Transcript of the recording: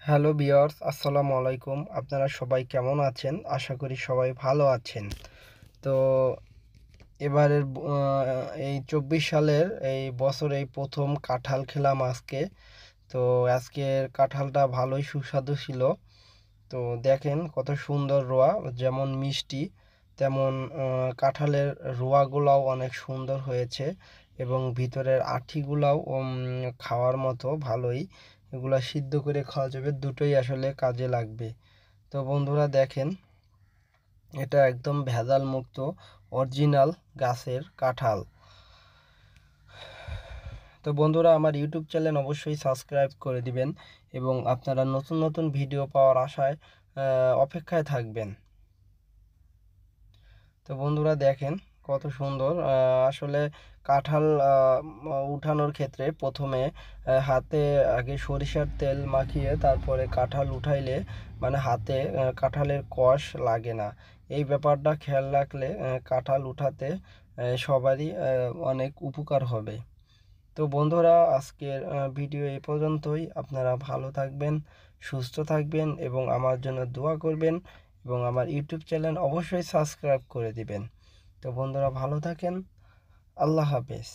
Hello viewers, আসসালামু আলাইকুম। আপনারা সবাই কেমন আছেন? আশা করি সবাই ভালো আছেন। তো এবারের এই ২৪ সালের এই বছরেই প্রথম কাঁঠাল খেলাম আজকে। তো আজকের কাঁঠালটা ভালোই সুস্বাদু ছিল। তো দেখেন কত সুন্দর রোয়া, যেমন মিষ্টি তেমন কাঁঠালের রোয়াগুলাও অনেক সুন্দর হয়েছে এবং ভিতরের আঁঠিগুলাও খাওয়ার মতো ভালোই। এগুলা সিদ্ধ করে খাওয়া যাবে, দুটোই আসলে কাজে লাগবে। তো বন্ধুরা দেখেন, এটা একদম ভেজাল মুক্ত অরিজিনাল গাছের কাঁঠাল। তো বন্ধুরা, আমার ইউটিউব চ্যানেল অবশ্যই সাবস্ক্রাইব করে দিবেন এবং আপনারা নতুন নতুন ভিডিও পাওয়ার আশায় অপেক্ষায় থাকবেন। তো বন্ধুরা দেখেন কত সুন্দর। আসলে কাঁঠাল উঠানোর ক্ষেত্রে প্রথমে হাতে আগে সরিষার তেল মাখিয়ে তারপরে কাঁঠাল উঠাইলে মানে হাতে কাঁঠালের কষ লাগে না। এই ব্যাপারটা খেয়াল রাখলে কাঁঠাল উঠাতে সবারই অনেক উপকার হবে। তো বন্ধুরা, আজকের ভিডিও এই পর্যন্তই। আপনারা ভালো থাকবেন, সুস্থ থাকবেন এবং আমার জন্য দোয়া করবেন এবং আমার ইউটিউব চ্যানেল অবশ্যই সাবস্ক্রাইব করে দিবেন। তো বন্ধুরা ভালো থাকেন। আল্লাহ হাফেজ।